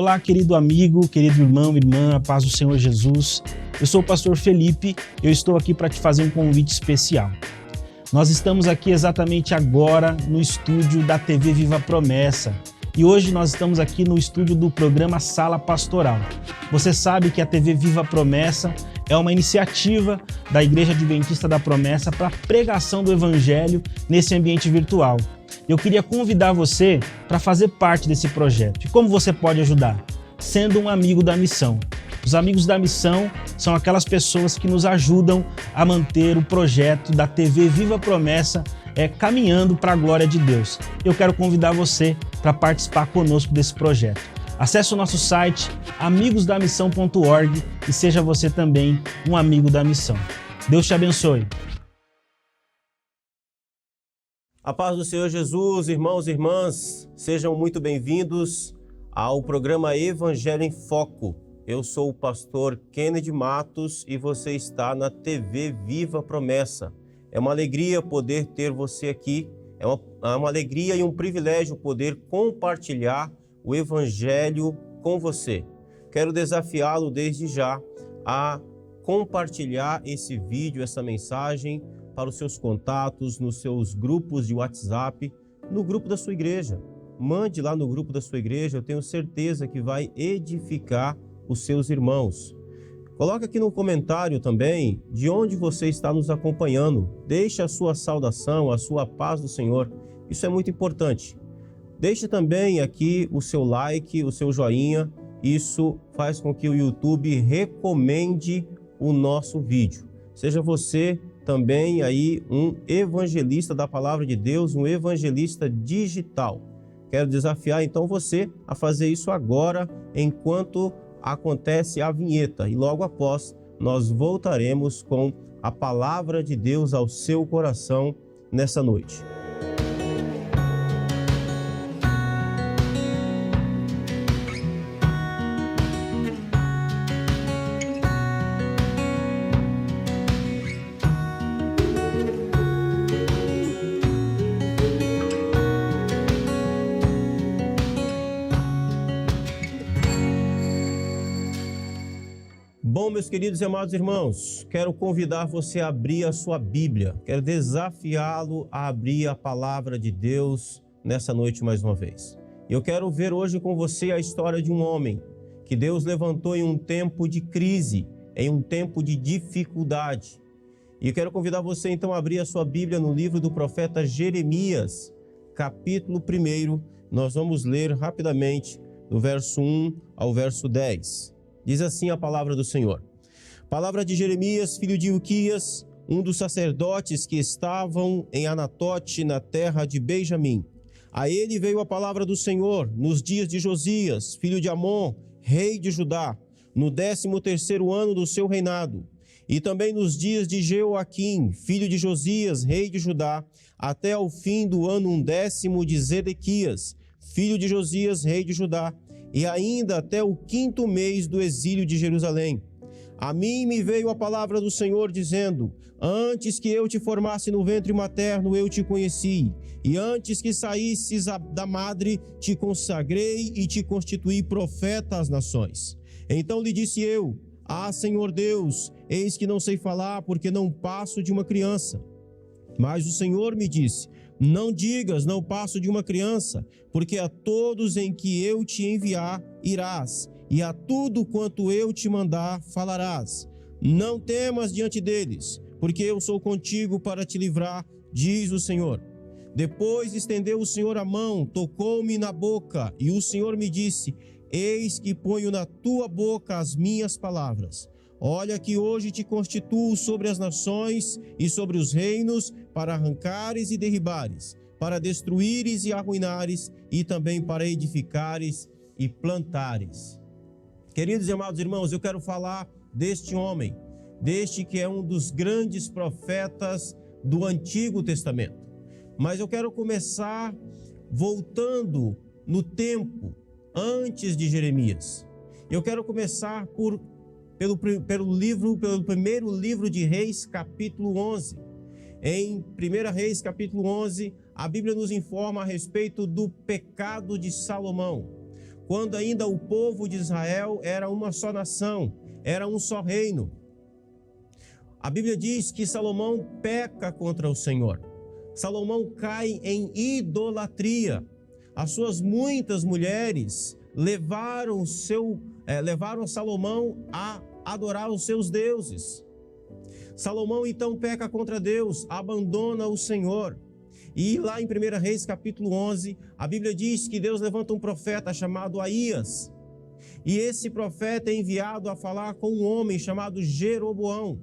Olá, querido amigo, querido irmão, irmã, a paz do Senhor Jesus. Eu sou o pastor Felipe e eu estou aqui para te fazer um convite especial. Nós estamos aqui exatamente agora no estúdio da TV Viva Promessa e hoje nós estamos aqui no estúdio do programa Sala Pastoral. Você sabe que a TV Viva Promessa é uma iniciativa da Igreja Adventista da Promessa para a pregação do Evangelho nesse ambiente virtual. Eu queria convidar você para fazer parte desse projeto. E como você pode ajudar? Sendo um amigo da missão. Os amigos da missão são aquelas pessoas que nos ajudam a manter o projeto da TV Viva Promessa caminhando para a glória de Deus. Eu quero convidar você para participar conosco desse projeto. Acesse o nosso site amigosdamissão.org e seja você também um amigo da missão. Deus te abençoe. A paz do Senhor Jesus, irmãos e irmãs, sejam muito bem-vindos ao programa Evangelho em Foco. Eu sou o pastor Kennedy Matos e você está na TV Viva Promessa. É uma alegria poder ter você aqui, é uma alegria e um privilégio poder compartilhar o Evangelho com você. Quero desafiá-lo desde já a compartilhar esse vídeo, essa mensagem para os seus contatos, nos seus grupos de WhatsApp, no grupo da sua igreja. Mande lá no grupo da sua igreja, eu tenho certeza que vai edificar os seus irmãos. Coloque aqui no comentário também de onde você está nos acompanhando. Deixe a sua saudação, a sua paz do Senhor. Isso é muito importante. Deixe também aqui o seu like, o seu joinha. Isso faz com que o YouTube recomende o nosso vídeo. Seja você também aí um evangelista da palavra de Deus, um evangelista digital. Quero desafiar então você a fazer isso agora, enquanto acontece a vinheta. E logo após, nós voltaremos com a palavra de Deus ao seu coração nessa noite. Bom, meus queridos e amados irmãos, quero convidar você a abrir a sua Bíblia. Quero desafiá-lo a abrir a palavra de Deus nessa noite mais uma vez. Eu quero ver hoje com você a história de um homem que Deus levantou em um tempo de crise, em um tempo de dificuldade. E eu quero convidar você então a abrir a sua Bíblia no livro do profeta Jeremias, capítulo 1. Nós vamos ler rapidamente do verso 1 ao verso 10. Diz assim a palavra do Senhor. Palavra de Jeremias, filho de Ilquias, um dos sacerdotes que estavam em Anatote, na terra de Benjamim. A ele veio a palavra do Senhor nos dias de Josias, filho de Amon, rei de Judá, no 13º ano do seu reinado, e também nos dias de Jeoaquim, filho de Josias, rei de Judá, até ao fim do ano 10º de Zedequias, filho de Josias, rei de Judá, e ainda até o 5º mês do exílio de Jerusalém. A mim me veio a palavra do Senhor dizendo: antes que eu te formasse no ventre materno, eu te conheci, e antes que saísses da madre, te consagrei e te constituí profeta às nações. Então lhe disse eu: ah, Senhor Deus, eis que não sei falar, porque não passo de uma criança. Mas o Senhor me disse: não digas, não passo de uma criança, porque a todos em que eu te enviar irás, e a tudo quanto eu te mandar falarás. Não temas diante deles, porque eu sou contigo para te livrar, diz o Senhor. Depois estendeu o Senhor a mão, tocou-me na boca, e o Senhor me disse: eis que ponho na tua boca as minhas palavras. Olha que hoje te constituo sobre as nações e sobre os reinos, para arrancares e derribares, para destruíres e arruinares, e também para edificares e plantares. Queridos e amados irmãos, eu quero falar deste homem, deste que é um dos grandes profetas do Antigo Testamento. Mas eu quero começar voltando no tempo antes de Jeremias. Eu quero começar pelo primeiro livro de Reis, capítulo 11. Em 1 Reis, capítulo 11, a Bíblia nos informa a respeito do pecado de Salomão. quando ainda o povo de Israel era uma só nação, era um só reino. A Bíblia diz que Salomão peca contra o Senhor. Salomão cai em idolatria. As suas muitas mulheres levaram Salomão a adorar os seus deuses. Salomão então peca contra Deus, abandona o Senhor. E lá em 1 Reis capítulo 11, a Bíblia diz que Deus levanta um profeta chamado Aías. E esse profeta é enviado a falar com um homem chamado Jeroboão.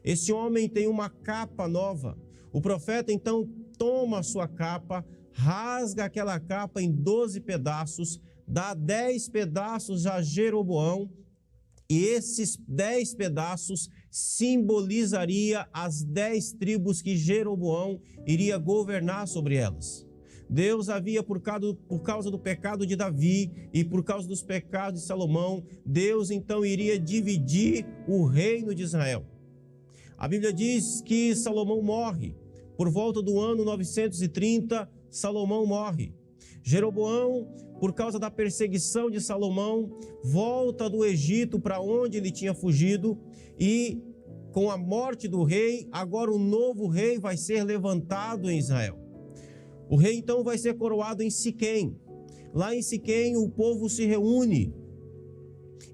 Esse homem tem uma capa nova. O profeta então toma a sua capa, rasga aquela capa em 12 pedaços, dá 10 pedaços a Jeroboão, e esses 10 pedaços simbolizaria as 10 tribos que Jeroboão iria governar sobre elas. Deus havia, por causa do pecado de Davi e por causa dos pecados de Salomão, Deus então iria dividir o reino de Israel. A Bíblia diz que Salomão morre. Por volta do ano 930, Salomão morre. Jeroboão, por causa da perseguição de Salomão, volta do Egito para onde ele tinha fugido, e com a morte do rei, agora um novo rei vai ser levantado em Israel. O rei então vai ser coroado em Siquém. Lá em Siquém o povo se reúne,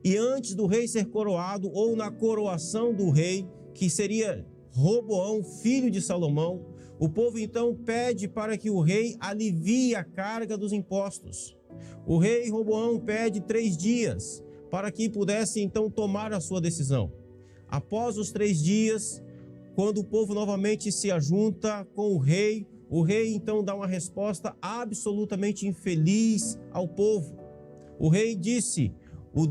e antes do rei ser coroado, ou na coroação do rei, que seria Roboão, filho de Salomão, o povo então pede para que o rei alivie a carga dos impostos. O rei Roboão pede 3 dias para que pudesse então tomar a sua decisão. Após os 3 dias, quando o povo novamente se ajunta com o rei então dá uma resposta absolutamente infeliz ao povo. O rei disse: o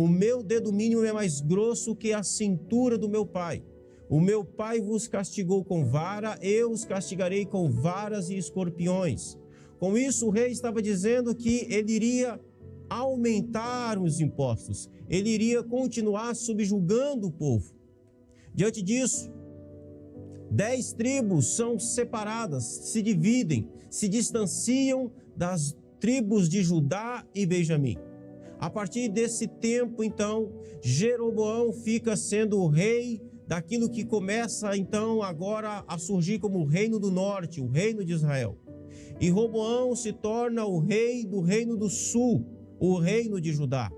meu dedo mínimo é mais grosso que a cintura do meu pai. O meu pai vos castigou com vara, eu os castigarei com varas e escorpiões. Com isso, o rei estava dizendo que ele iria aumentar os impostos, ele iria continuar subjugando o povo. Diante disso, 10 tribos são separadas, se dividem, se distanciam das tribos de Judá e Benjamim. A partir desse tempo, então, Jeroboão fica sendo o rei daquilo que começa, então, agora a surgir como o reino do norte, o reino de Israel. E Roboão se torna o rei do reino do sul, o reino de Judá.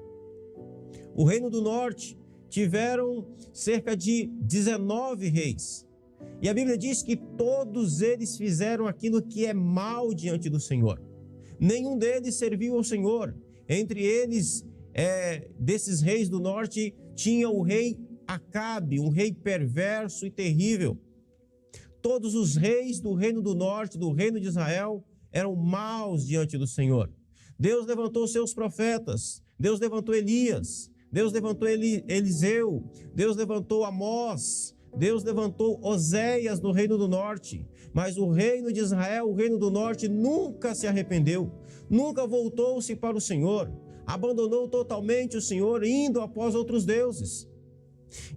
O reino do norte tiveram cerca de 19 reis. E a Bíblia diz que todos eles fizeram aquilo que é mal diante do Senhor. Nenhum deles serviu ao Senhor. Entre eles, desses reis do norte, tinha o rei Acabe, um rei perverso e terrível. Todos os reis do reino do norte, do reino de Israel, eram maus diante do Senhor. Deus levantou seus profetas, Deus levantou Elias, Deus levantou Eliseu, Deus levantou Amós, Deus levantou Oséias no reino do norte. Mas o reino de Israel, o reino do norte, nunca se arrependeu, nunca voltou-se para o Senhor, abandonou totalmente o Senhor, indo após outros deuses.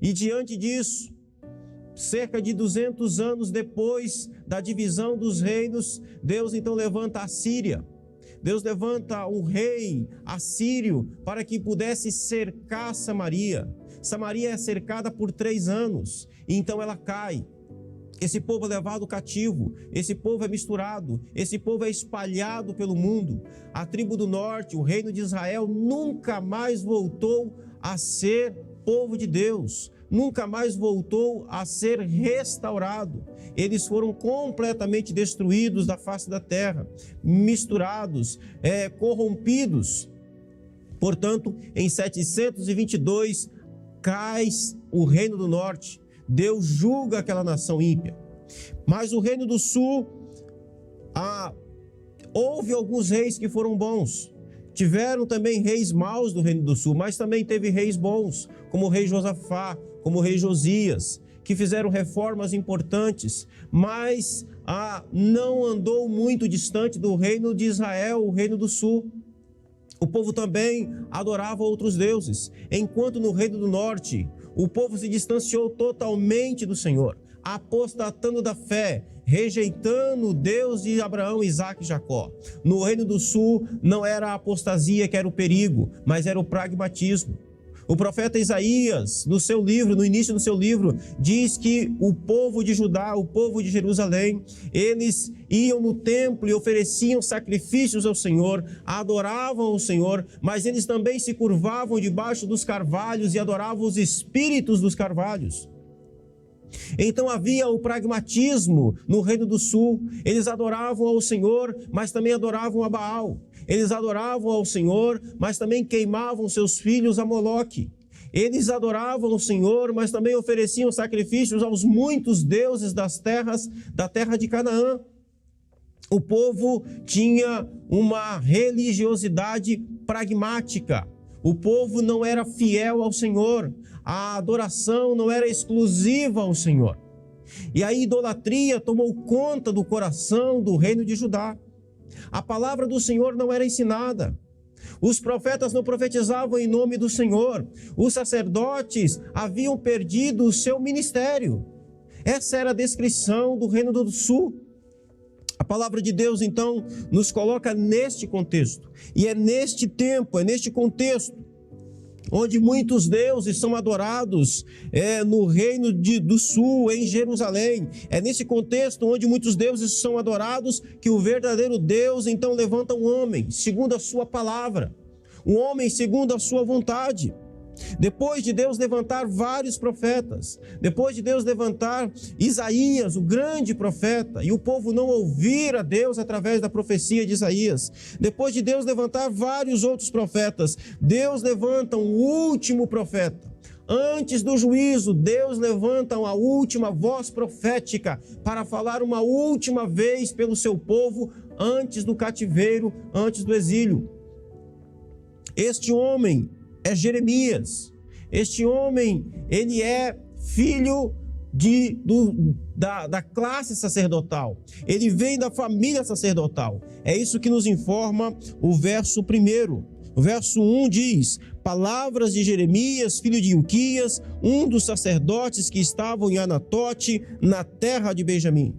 E diante disso, cerca de 200 anos depois da divisão dos reinos, Deus então levanta a Síria. Deus levanta um rei assírio para que pudesse cercar Samaria. Samaria é cercada por 3 anos, e então ela cai. Esse povo é levado cativo, esse povo é misturado, esse povo é espalhado pelo mundo. A tribo do norte, o reino de Israel, nunca mais voltou a ser povo de Deus, nunca mais voltou a ser restaurado. Eles foram completamente destruídos da face da terra, misturados, corrompidos. Portanto, em 722, cai o reino do norte. Deus julga aquela nação ímpia. Mas o reino do sul, houve alguns reis que foram bons. Tiveram também reis maus do reino do sul, mas também teve reis bons, como o rei Josafá, como o rei Josias, que fizeram reformas importantes, mas não andou muito distante do reino de Israel, o reino do sul. O povo também adorava outros deuses, enquanto no reino do norte, o povo se distanciou totalmente do Senhor, apostatando da fé, rejeitando o Deus de Abraão, Isaque e Jacó. No Reino do Sul não era a apostasia que era o perigo, mas era o pragmatismo. O profeta Isaías, no seu livro, no início do seu livro, diz que o povo de Judá, o povo de Jerusalém, eles iam no templo e ofereciam sacrifícios ao Senhor, adoravam o Senhor, mas eles também se curvavam debaixo dos carvalhos e adoravam os espíritos dos carvalhos. Então havia o pragmatismo no Reino do Sul. Eles adoravam ao Senhor, mas também adoravam a Baal. Eles adoravam ao Senhor, mas também queimavam seus filhos a Moloque. Eles adoravam o Senhor, mas também ofereciam sacrifícios aos muitos deuses da terra de Canaã. O povo tinha uma religiosidade pragmática. O povo não era fiel ao Senhor. A adoração não era exclusiva ao Senhor. E a idolatria tomou conta do coração do reino de Judá. A palavra do Senhor não era ensinada. Os profetas não profetizavam em nome do Senhor. Os sacerdotes haviam perdido o seu ministério. Essa era a descrição do Reino do Sul. A palavra de Deus, então, nos coloca neste contexto. E é neste tempo, é neste contexto, onde muitos deuses são adorados no Reino do Sul, em Jerusalém. É nesse contexto onde muitos deuses são adorados que o verdadeiro Deus, então, levanta um homem, segundo a sua palavra. Um homem segundo a sua vontade. Depois de Deus levantar vários profetas, depois de Deus levantar Isaías, o grande profeta, e o povo não ouvir a Deus através da profecia de Isaías, depois de Deus levantar vários outros profetas, Deus levanta um último profeta. Antes do juízo, Deus levanta uma última voz profética para falar uma última vez pelo seu povo antes do cativeiro, antes do exílio. Este homem é Jeremias. Este homem, ele é filho da classe sacerdotal. Ele vem da família sacerdotal. É isso que nos informa o verso 1. O verso 1 diz: palavras de Jeremias, filho de Ilquias, um dos sacerdotes que estavam em Anatote, na terra de Benjamim.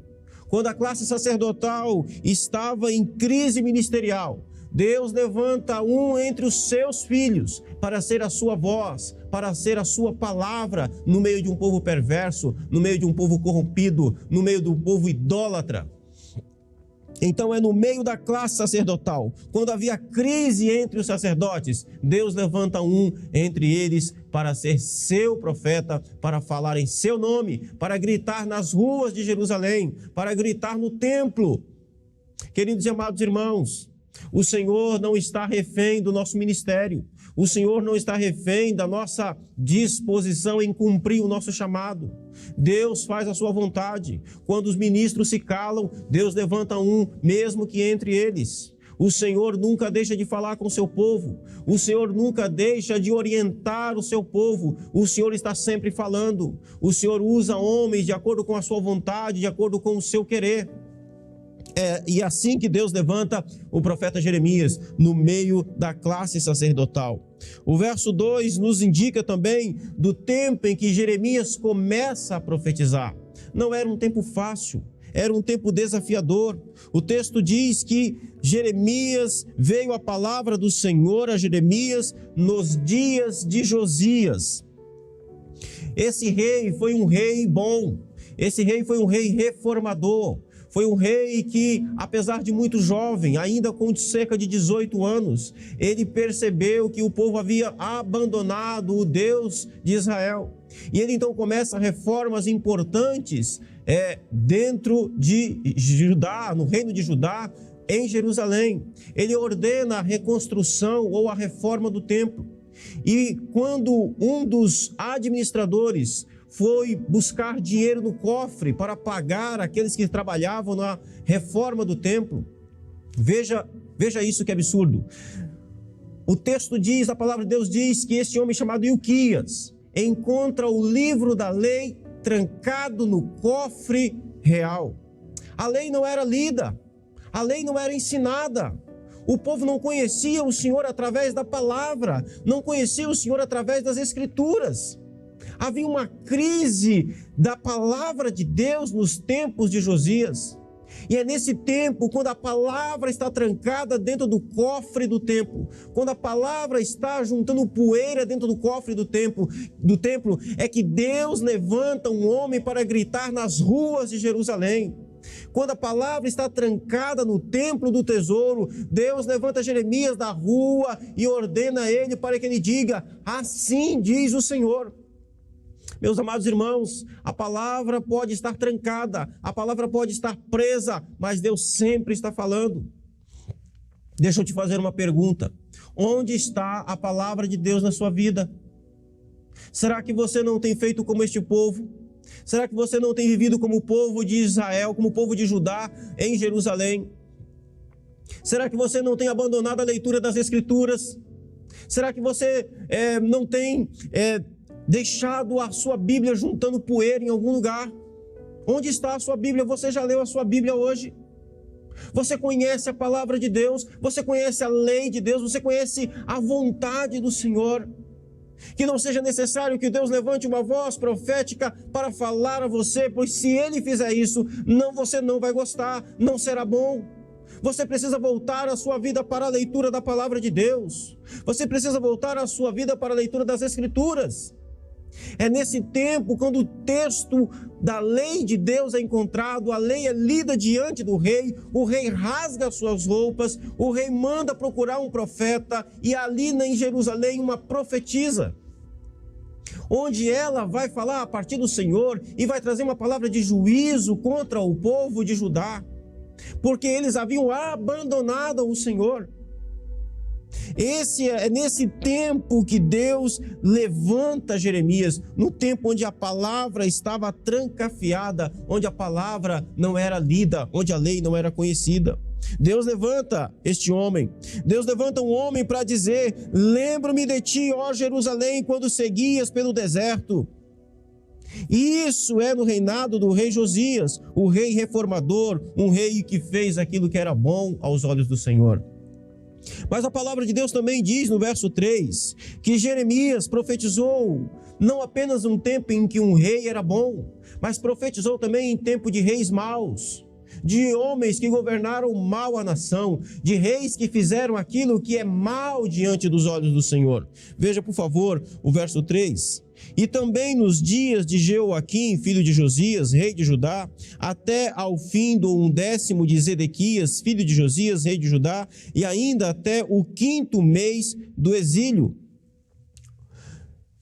Quando a classe sacerdotal estava em crise ministerial, Deus levanta um entre os seus filhos para ser a sua voz, para ser a sua palavra no meio de um povo perverso, no meio de um povo corrompido, no meio de um povo idólatra. Então é no meio da classe sacerdotal, quando havia crise entre os sacerdotes, Deus levanta um entre eles para ser seu profeta, para falar em seu nome, para gritar nas ruas de Jerusalém, para gritar no templo. Queridos e amados irmãos, o Senhor não está refém do nosso ministério. O Senhor não está refém da nossa disposição em cumprir o nosso chamado. Deus faz a sua vontade. Quando os ministros se calam, Deus levanta um, mesmo que entre eles. O Senhor nunca deixa de falar com o seu povo. O Senhor nunca deixa de orientar o seu povo. O Senhor está sempre falando. O Senhor usa homens de acordo com a sua vontade, de acordo com o seu querer. E assim que Deus levanta o profeta Jeremias no meio da classe sacerdotal. O verso 2 nos indica também do tempo em que Jeremias começa a profetizar. Não era um tempo fácil, era um tempo desafiador. O texto diz que Jeremias, veio a palavra do Senhor a Jeremias nos dias de Josias. Esse rei foi um rei bom, esse rei foi um rei reformador. Foi um rei que, apesar de muito jovem, ainda com cerca de 18 anos, ele percebeu que o povo havia abandonado o Deus de Israel. E ele então começa reformas importantes dentro de Judá, no reino de Judá, em Jerusalém. Ele ordena a reconstrução ou a reforma do templo. E quando um dos administradores foi buscar dinheiro no cofre para pagar aqueles que trabalhavam na reforma do templo. Veja isso que absurdo. O texto diz, a palavra de Deus diz que esse homem chamado Ilquias encontra o livro da lei trancado no cofre real. A lei não era lida, a lei não era ensinada. O povo não conhecia o Senhor através da palavra, não conhecia o Senhor através das Escrituras. Havia uma crise da palavra de Deus nos tempos de Josias. E é nesse tempo, quando a palavra está trancada dentro do cofre do templo, quando a palavra está juntando poeira dentro do cofre do templo, é que Deus levanta um homem para gritar nas ruas de Jerusalém. Quando a palavra está trancada no templo do tesouro, Deus levanta Jeremias da rua e ordena a ele para que ele diga: assim diz o Senhor. Meus amados irmãos, a palavra pode estar trancada, a palavra pode estar presa, mas Deus sempre está falando. Deixa eu te fazer uma pergunta: onde está a palavra de Deus na sua vida? Será que você não tem feito como este povo? Será que você não tem vivido como o povo de Israel, como o povo de Judá em Jerusalém? Será que você não tem abandonado a leitura das Escrituras? Será que você não tem deixado a sua Bíblia juntando poeira em algum lugar? Onde está a sua Bíblia? Você já leu a sua Bíblia hoje? Você conhece a palavra de Deus? Você conhece a lei de Deus? Você conhece a vontade do Senhor? Que não seja necessário que Deus levante uma voz profética para falar a você, pois se Ele fizer isso, você não vai gostar, não será bom. Você precisa voltar a sua vida para a leitura da palavra de Deus. Você precisa voltar a sua vida para a leitura das Escrituras. É nesse tempo, quando o texto da lei de Deus é encontrado, a lei é lida diante do rei, o rei rasga as suas roupas, o rei manda procurar um profeta, e ali em Jerusalém uma profetisa, onde ela vai falar a partir do Senhor e vai trazer uma palavra de juízo contra o povo de Judá, porque eles haviam abandonado o Senhor. É nesse tempo que Deus levanta Jeremias, no tempo onde a palavra estava trancafiada, onde a palavra não era lida, onde a lei não era conhecida. Deus levanta este homem, Deus levanta um homem para dizer: lembro-me de ti, ó Jerusalém, quando seguias pelo deserto. Isso é no reinado do rei Josias, o rei reformador, um rei que fez aquilo que era bom aos olhos do Senhor. Mas a palavra de Deus também diz no verso 3, que Jeremias profetizou não apenas um tempo em que um rei era bom, mas profetizou também em tempo de reis maus, de homens que governaram mal a nação, de reis que fizeram aquilo que é mal diante dos olhos do Senhor. Veja, por favor, o verso 3. E também nos dias de Jeoaquim, filho de Josias, rei de Judá, até ao fim do 11º de Zedequias, filho de Josias, rei de Judá, e ainda até o 5º mês do exílio.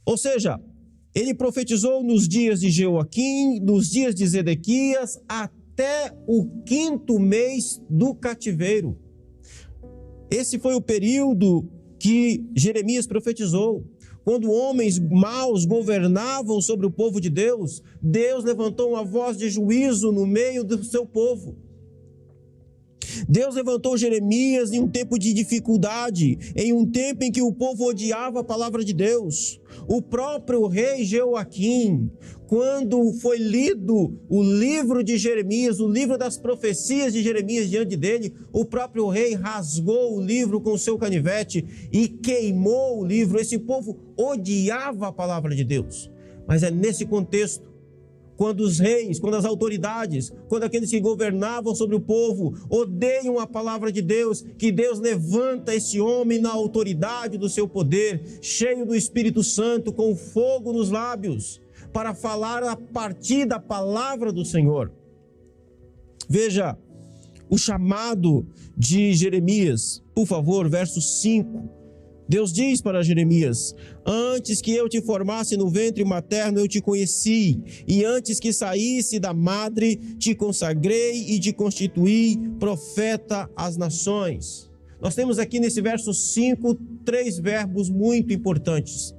Ou seja, ele profetizou nos dias de Jeoaquim, nos dias de Zedequias, até o 5º mês do cativeiro. Esse foi o período que Jeremias profetizou. Quando homens maus governavam sobre o povo de Deus, Deus levantou uma voz de juízo no meio do seu povo. Deus levantou Jeremias em um tempo de dificuldade, em um tempo em que o povo odiava a palavra de Deus. O próprio rei Jeoaquim, quando foi lido o livro de Jeremias, o livro das profecias de Jeremias diante dele, o próprio rei rasgou o livro com o seu canivete e queimou o livro. Esse povo odiava a palavra de Deus. Mas é nesse contexto, quando os reis, quando as autoridades, quando aqueles que governavam sobre o povo odeiam a palavra de Deus, que Deus levanta esse homem na autoridade do seu poder, cheio do Espírito Santo, com fogo nos lábios, para falar a partir da palavra do Senhor. Veja o chamado de Jeremias, por favor, verso 5. Deus diz para Jeremias: antes que eu te formasse no ventre materno, eu te conheci, e antes que saísse da madre, te consagrei e te constituí profeta às nações. Nós temos aqui nesse verso 5, 3 verbos muito importantes.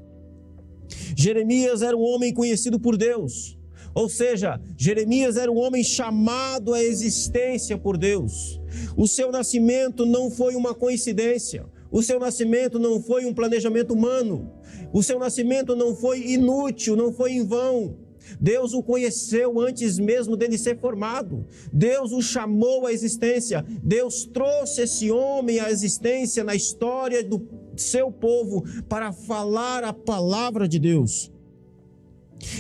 Jeremias era um homem conhecido por Deus, ou seja, Jeremias era um homem chamado à existência por Deus. O seu nascimento não foi uma coincidência. O seu nascimento não foi um planejamento humano. O seu nascimento não foi inútil, não foi em vão. Deus o conheceu antes mesmo dele ser formado. Deus o chamou à existência. Deus trouxe esse homem à existência na história do seu povo para falar a palavra de Deus.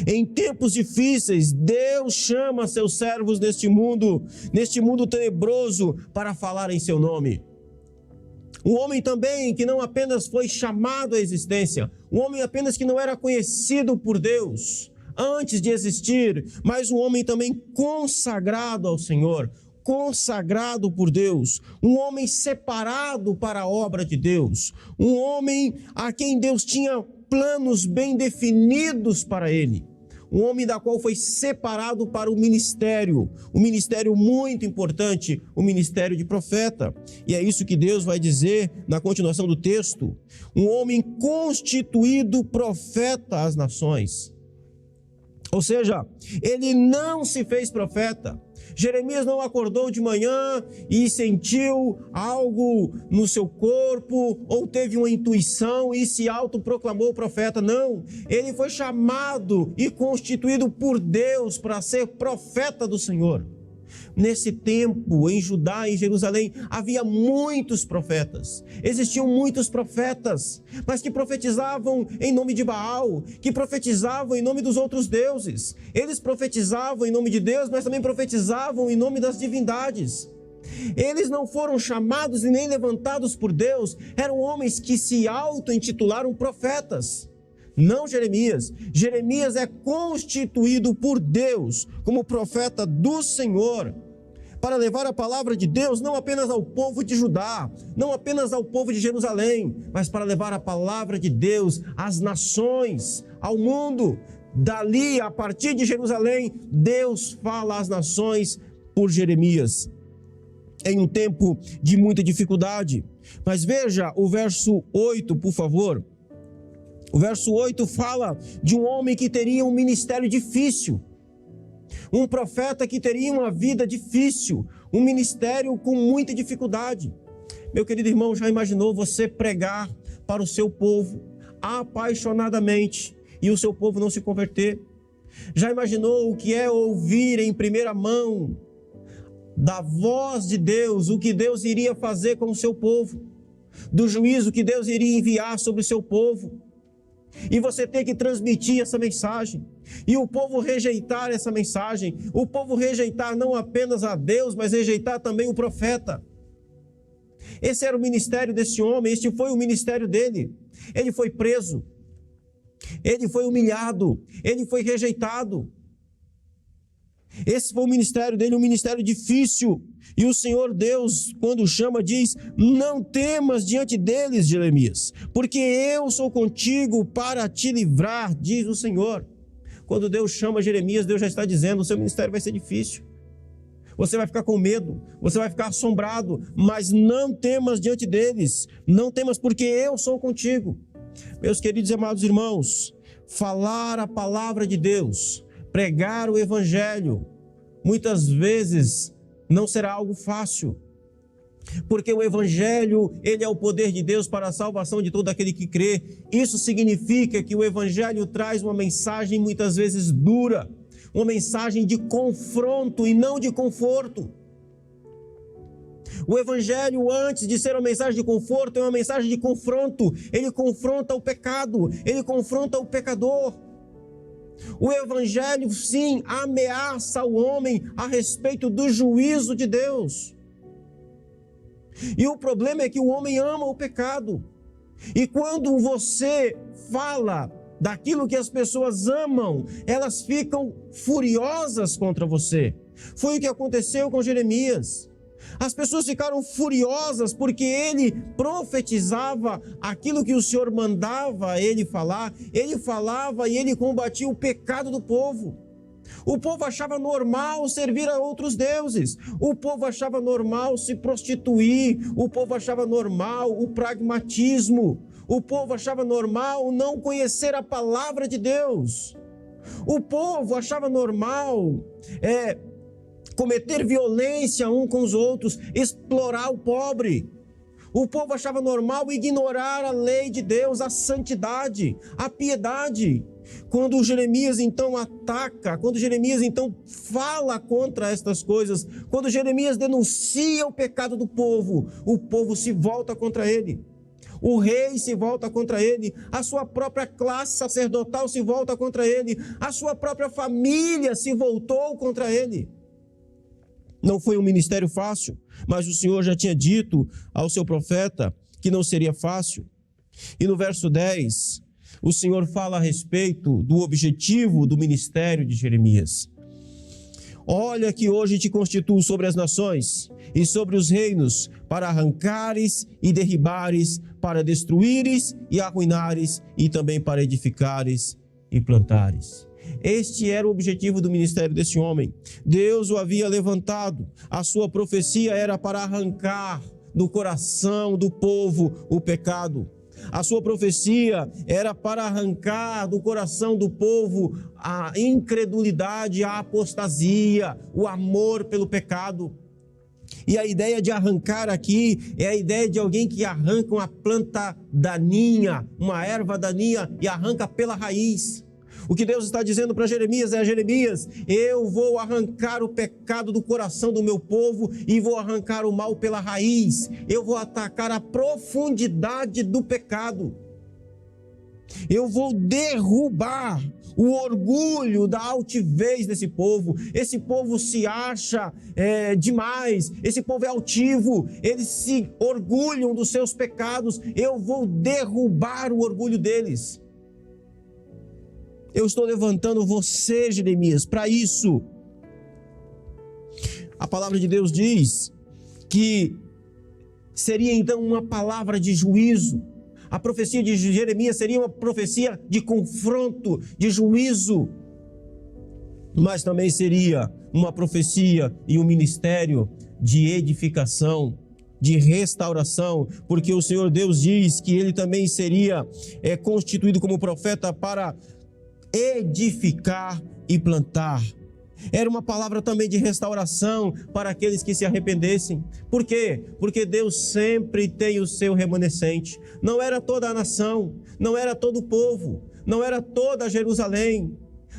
Em tempos difíceis, Deus chama seus servos neste mundo tenebroso, para falar em seu nome. Um homem também que não apenas foi chamado à existência, um homem apenas que não era conhecido por Deus antes de existir, mas um homem também consagrado ao Senhor, consagrado por Deus, um homem separado para a obra de Deus, um homem a quem Deus tinha planos bem definidos para ele, um homem da qual foi separado para um ministério muito importante, o ministério de profeta. E é isso que Deus vai dizer na continuação do texto: um homem constituído profeta às nações. Ou seja, ele não se fez profeta. Jeremias não acordou de manhã e sentiu algo no seu corpo, ou teve uma intuição e se autoproclamou profeta. Não, ele foi chamado e constituído por Deus para ser profeta do Senhor. Nesse tempo, em Judá, em Jerusalém, havia muitos profetas. Existiam muitos profetas, mas que profetizavam em nome de Baal, que profetizavam em nome dos outros deuses. Eles profetizavam em nome de Deus, mas também profetizavam em nome das divindades. Eles não foram chamados e nem levantados por Deus, eram homens que se auto-intitularam profetas. Não Jeremias. Jeremias é constituído por Deus como profeta do Senhor, para levar a palavra de Deus não apenas ao povo de Judá, não apenas ao povo de Jerusalém, mas para levar a palavra de Deus às nações, ao mundo. Dali, a partir de Jerusalém, Deus fala às nações por Jeremias, em um tempo de muita dificuldade. Mas veja o verso 8, por favor. O verso 8 fala de um homem que teria um ministério difícil, um profeta que teria uma vida difícil, um ministério com muita dificuldade. Meu querido irmão, já imaginou você pregar para o seu povo apaixonadamente e o seu povo não se converter? Já imaginou o que é ouvir em primeira mão da voz de Deus, o que Deus iria fazer com o seu povo, do juízo que Deus iria enviar sobre o seu povo? E você tem que transmitir essa mensagem, e o povo rejeitar essa mensagem, o povo rejeitar não apenas a Deus, mas rejeitar também o profeta. Esse era o ministério desse homem, este foi o ministério dele. Ele foi preso, ele foi humilhado, ele foi rejeitado. Esse foi o ministério dele, um ministério difícil. E o Senhor Deus, quando chama, diz: não temas diante deles, Jeremias, porque eu sou contigo para te livrar, diz o Senhor. Quando Deus chama Jeremias, Deus já está dizendo: o seu ministério vai ser difícil, você vai ficar com medo, você vai ficar assombrado, mas não temas diante deles, não temas, porque eu sou contigo. Meus queridos e amados irmãos, falar a palavra de Deus, pregar o evangelho, muitas vezes não será algo fácil, porque o evangelho, ele é o poder de Deus para a salvação de todo aquele que crê. Isso significa que o evangelho traz uma mensagem muitas vezes dura, uma mensagem de confronto e não de conforto. O evangelho, antes de ser uma mensagem de conforto, é uma mensagem de confronto. Ele confronta o pecado, ele confronta o pecador. O evangelho, sim, ameaça o homem a respeito do juízo de Deus. E o problema é que o homem ama o pecado. E quando você fala daquilo que as pessoas amam, elas ficam furiosas contra você. Foi o que aconteceu com Jeremias. As pessoas ficaram furiosas porque ele profetizava aquilo que o Senhor mandava ele falar. Ele falava e ele combatia o pecado do povo. O povo achava normal servir a outros deuses. O povo achava normal se prostituir. O povo achava normal o pragmatismo. O povo achava normal não conhecer a palavra de Deus. O povo achava normal cometer violência um com os outros, explorar o pobre. O povo achava normal ignorar a lei de Deus, a santidade, a piedade. Quando Jeremias então ataca, quando Jeremias então fala contra estas coisas, quando Jeremias denuncia o pecado do povo, o povo se volta contra ele. O rei se volta contra ele, a sua própria classe sacerdotal se volta contra ele, a sua própria família se voltou contra ele. Não foi um ministério fácil, mas o Senhor já tinha dito ao seu profeta que não seria fácil. E no verso 10, o Senhor fala a respeito do objetivo do ministério de Jeremias. Olha que hoje te constituo sobre as nações e sobre os reinos, para arrancares e derribares, para destruíres e arruinares, e também para edificares e plantares. Este era o objetivo do ministério desse homem. Deus o havia levantado. A sua profecia era para arrancar do coração do povo o pecado. A sua profecia era para arrancar do coração do povo a incredulidade, a apostasia, o amor pelo pecado. E a ideia de arrancar aqui é a ideia de alguém que arranca uma planta daninha, uma erva daninha, e arranca pela raiz. O que Deus está dizendo para Jeremias é: Jeremias, eu vou arrancar o pecado do coração do meu povo e vou arrancar o mal pela raiz. Eu vou atacar a profundidade do pecado. Eu vou derrubar o orgulho da altivez desse povo. Esse povo se acha demais, esse povo é altivo, eles se orgulham dos seus pecados. Eu vou derrubar o orgulho deles. Eu estou levantando você, Jeremias, para isso. A palavra de Deus diz que seria então uma palavra de juízo. A profecia de Jeremias seria uma profecia de confronto, de juízo. Mas também seria uma profecia e um ministério de edificação, de restauração, porque o Senhor Deus diz que ele também seria constituído como profeta para edificar e plantar. Era uma palavra também de restauração para aqueles que se arrependessem. Por quê? Porque Deus sempre tem o seu remanescente. Não era toda a nação, não era todo o povo, não era toda Jerusalém.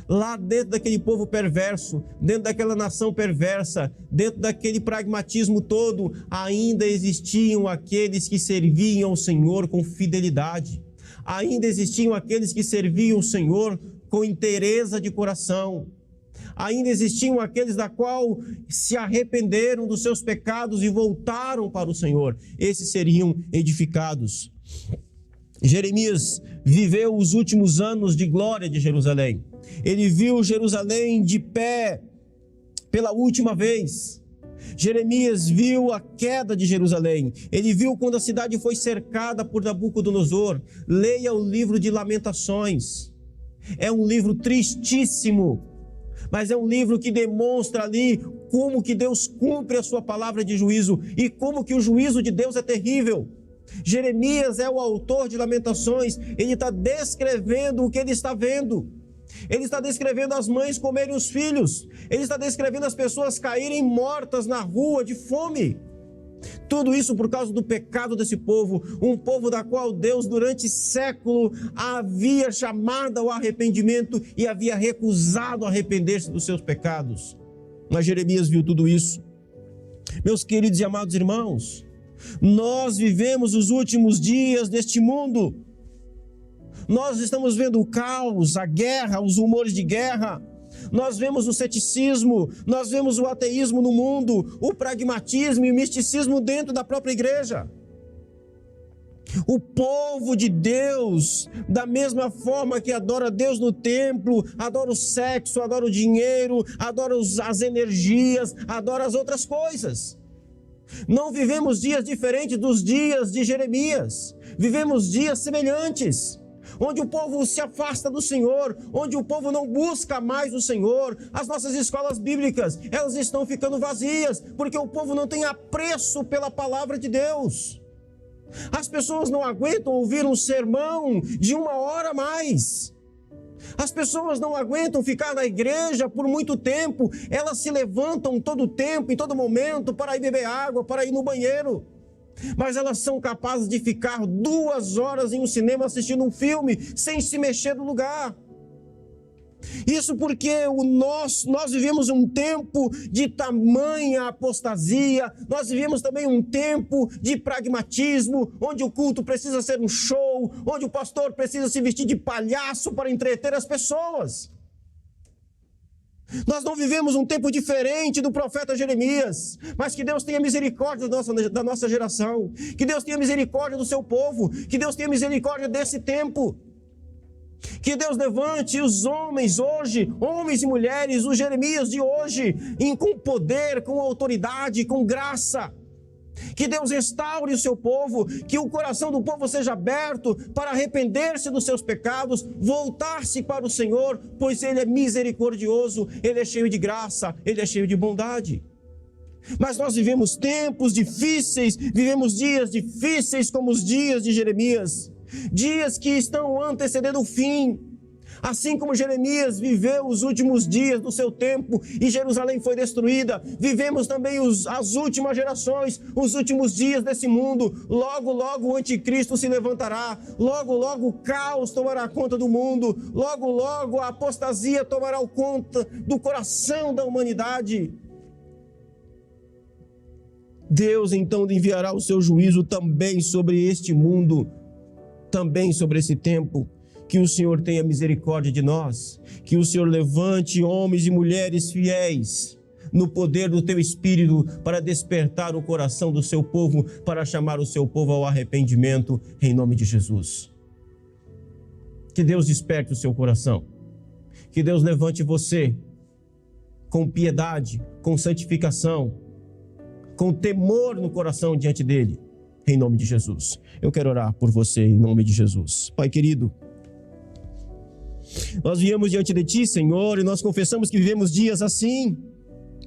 Lá dentro daquele povo perverso, dentro daquela nação perversa, dentro daquele pragmatismo todo, ainda existiam aqueles que serviam ao Senhor com fidelidade. Ainda existiam aqueles que serviam o Senhor com inteireza de coração. Ainda existiam aqueles da qual se arrependeram dos seus pecados e voltaram para o Senhor. Esses seriam edificados. Jeremias viveu os últimos anos de glória de Jerusalém. Ele viu Jerusalém de pé pela última vez. Jeremias viu a queda de Jerusalém. Ele viu quando a cidade foi cercada por Nabucodonosor. Leia o livro de Lamentações. É um livro tristíssimo, mas é um livro que demonstra ali como que Deus cumpre a sua palavra de juízo e como que o juízo de Deus é terrível. Jeremias é o autor de Lamentações. Ele está descrevendo o que ele está vendo. Ele está descrevendo as mães comerem os filhos. Ele está descrevendo as pessoas caírem mortas na rua de fome. Tudo isso por causa do pecado desse povo, um povo da qual Deus durante século havia chamado ao arrependimento e havia recusado arrepender-se dos seus pecados. Mas Jeremias viu tudo isso. Meus queridos e amados irmãos, nós vivemos os últimos dias deste mundo. Nós estamos vendo o caos, a guerra, os rumores de guerra. Nós vemos o ceticismo, nós vemos o ateísmo no mundo, o pragmatismo e o misticismo dentro da própria igreja. O povo de Deus, da mesma forma que adora Deus no templo, adora o sexo, adora o dinheiro, adora as energias, adora as outras coisas. Não vivemos dias diferentes dos dias de Jeremias, vivemos dias semelhantes, onde o povo se afasta do Senhor, onde o povo não busca mais o Senhor. As nossas escolas bíblicas, elas estão ficando vazias, porque o povo não tem apreço pela palavra de Deus. As pessoas não aguentam ouvir um sermão de 1 hora a mais. As pessoas não aguentam ficar na igreja por muito tempo. Elas se levantam todo tempo, em todo momento, para ir beber água, para ir no banheiro. Mas elas são capazes de ficar 2 horas em um cinema assistindo um filme, sem se mexer do lugar. Isso porque nós vivemos um tempo de tamanha apostasia, nós vivemos também um tempo de pragmatismo, onde o culto precisa ser um show, onde o pastor precisa se vestir de palhaço para entreter as pessoas. Nós não vivemos um tempo diferente do profeta Jeremias, mas que Deus tenha misericórdia da nossa geração, que Deus tenha misericórdia do seu povo, que Deus tenha misericórdia desse tempo. Que Deus levante os homens hoje, homens e mulheres, os Jeremias de hoje, com poder, com autoridade, com graça. Que Deus restaure o seu povo, que o coração do povo seja aberto para arrepender-se dos seus pecados, voltar-se para o Senhor, pois Ele é misericordioso, Ele é cheio de graça, Ele é cheio de bondade. Mas nós vivemos tempos difíceis, vivemos dias difíceis como os dias de Jeremias, dias que estão antecedendo o fim. Assim como Jeremias viveu os últimos dias do seu tempo e Jerusalém foi destruída, vivemos também as últimas gerações, os últimos dias desse mundo. Logo, logo o anticristo se levantará, logo, logo o caos tomará conta do mundo, logo, logo a apostasia tomará conta do coração da humanidade. Deus então enviará o seu juízo também sobre este mundo, também sobre esse tempo. Que o Senhor tenha misericórdia de nós, que o Senhor levante homens e mulheres fiéis no poder do teu Espírito para despertar o coração do seu povo, para chamar o seu povo ao arrependimento em nome de Jesus. Que Deus desperte o seu coração, que Deus levante você com piedade, com santificação, com temor no coração diante dele, em nome de Jesus. Eu quero orar por você em nome de Jesus. Pai querido, nós viemos diante de Ti, Senhor, e nós confessamos que vivemos dias assim.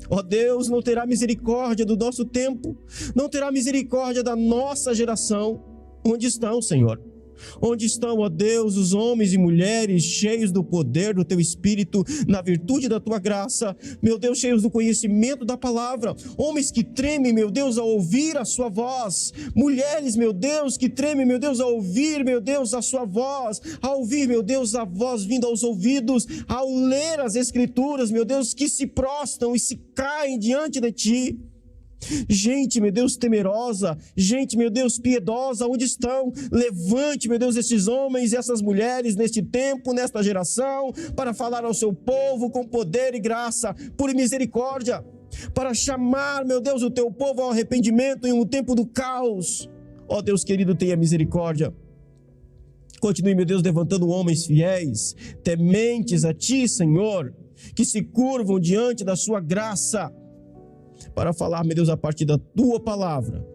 Ó Deus, não terá misericórdia do nosso tempo, não terá misericórdia da nossa geração. Onde estão, Senhor? Onde estão, ó Deus, os homens e mulheres cheios do poder do Teu Espírito, na virtude da Tua graça, meu Deus, cheios do conhecimento da palavra, homens que tremem, meu Deus, ao ouvir a Sua voz, mulheres, meu Deus, que tremem, meu Deus, ao ouvir, meu Deus, a Sua voz, ao ouvir, meu Deus, a voz vindo aos ouvidos, ao ler as Escrituras, meu Deus, que se prostam e se caem diante de Ti. Gente, meu Deus, temerosa, gente, meu Deus, piedosa, onde estão? Levante, meu Deus, esses homens e essas mulheres neste tempo, nesta geração, para falar ao seu povo com poder e graça, por misericórdia, para chamar, meu Deus, o teu povo ao arrependimento em um tempo do caos. Ó Deus querido, tenha misericórdia. Continue, meu Deus, levantando homens fiéis, tementes a Ti, Senhor, que se curvam diante da Sua graça, para falar, meu Deus, a partir da Tua palavra,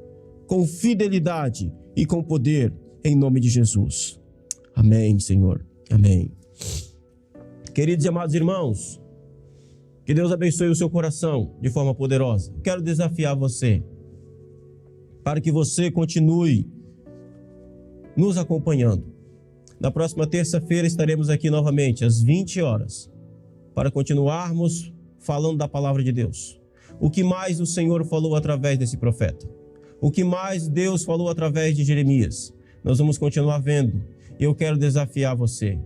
com fidelidade e com poder, em nome de Jesus. Amém, Senhor. Amém. Queridos e amados irmãos, que Deus abençoe o seu coração de forma poderosa. Quero desafiar você, para que você continue nos acompanhando. Na próxima terça-feira estaremos aqui novamente, às 20 horas, para continuarmos falando da palavra de Deus. O que mais o Senhor falou através desse profeta? O que mais Deus falou através de Jeremias? Nós vamos continuar vendo. E eu quero desafiar você.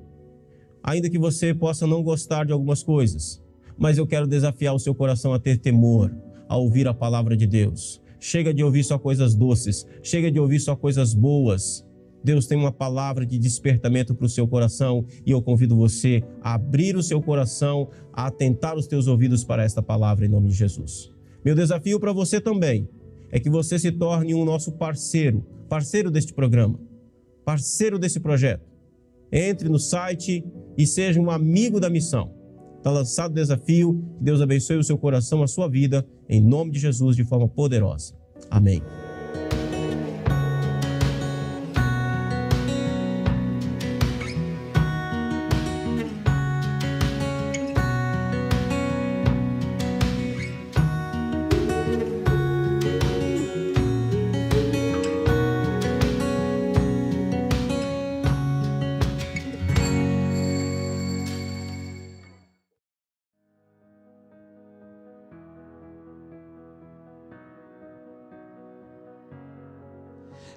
Ainda que você possa não gostar de algumas coisas, mas eu quero desafiar o seu coração a ter temor, a ouvir a palavra de Deus. Chega de ouvir só coisas doces, chega de ouvir só coisas boas. Deus tem uma palavra de despertamento para o seu coração e eu convido você a abrir o seu coração, a atentar os teus ouvidos para esta palavra em nome de Jesus. Meu desafio para você também é que você se torne um nosso parceiro deste programa, parceiro desse projeto. Entre no site e seja um amigo da missão. Está lançado o desafio, que Deus abençoe o seu coração, a sua vida, em nome de Jesus, de forma poderosa. Amém.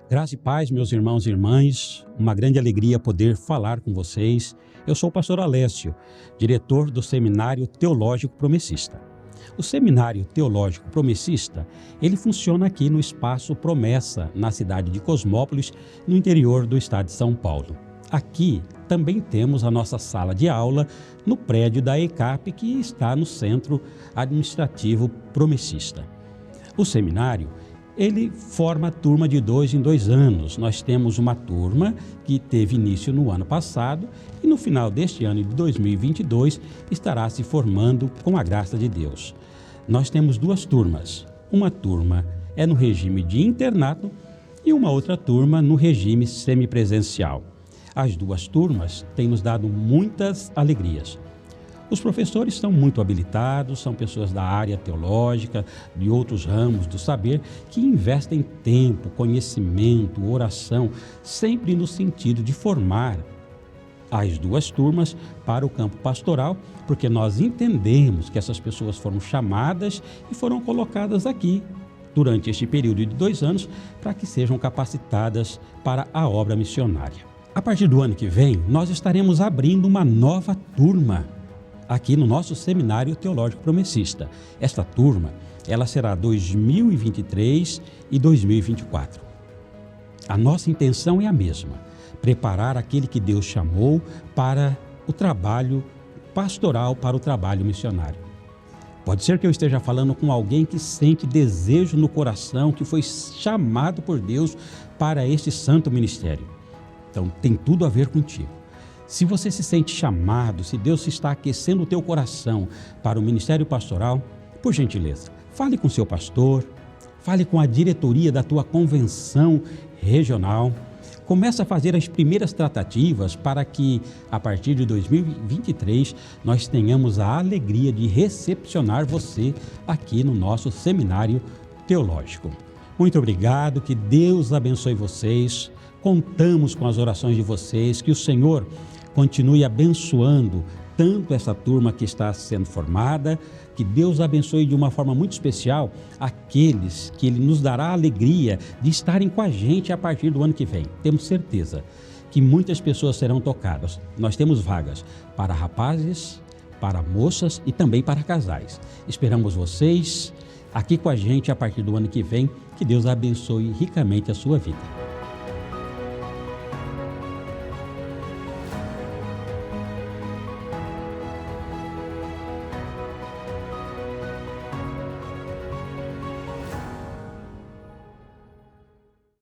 Graça e paz, meus irmãos e irmãs, uma grande alegria poder falar com vocês. Eu sou o pastor Alessio, diretor do Seminário Teológico Promessista. O Seminário Teológico Promessista, ele funciona aqui no Espaço Promessa, na cidade de Cosmópolis, no interior do estado de São Paulo. Aqui também temos a nossa sala de aula no prédio da ECAP, que está no Centro Administrativo Promessista. O seminário, ele forma a turma de 2 em 2 anos. Nós temos uma turma que teve início no ano passado e no final deste ano de 2022 estará se formando com a graça de Deus. Nós temos 2 turmas. Uma turma é no regime de internato e uma outra turma no regime semipresencial. As 2 turmas têm nos dado muitas alegrias. Os professores são muito habilitados, são pessoas da área teológica, de outros ramos do saber, que investem tempo, conhecimento, oração, sempre no sentido de formar as 2 turmas para o campo pastoral, porque nós entendemos que essas pessoas foram chamadas e foram colocadas aqui durante este período de 2 anos para que sejam capacitadas para a obra missionária. A partir do ano que vem, nós estaremos abrindo uma nova turma aqui no nosso Seminário Teológico Promessista. Esta turma, ela será 2023 e 2024. A nossa intenção é a mesma, preparar aquele que Deus chamou para o trabalho pastoral, para o trabalho missionário. Pode ser que eu esteja falando com alguém que sente desejo no coração, que foi chamado por Deus para este santo ministério. Então, tem tudo a ver contigo. Se você se sente chamado, se Deus está aquecendo o teu coração para o ministério pastoral, por gentileza, fale com seu pastor, fale com a diretoria da tua convenção regional, comece a fazer as primeiras tratativas para que, a partir de 2023, nós tenhamos a alegria de recepcionar você aqui no nosso seminário teológico. Muito obrigado, que Deus abençoe vocês, contamos com as orações de vocês, que o Senhor continue abençoando tanto essa turma que está sendo formada, que Deus abençoe de uma forma muito especial aqueles que Ele nos dará a alegria de estarem com a gente a partir do ano que vem. Temos certeza que muitas pessoas serão tocadas. Nós temos vagas para rapazes, para moças e também para casais. Esperamos vocês aqui com a gente a partir do ano que vem. Que Deus abençoe ricamente a sua vida.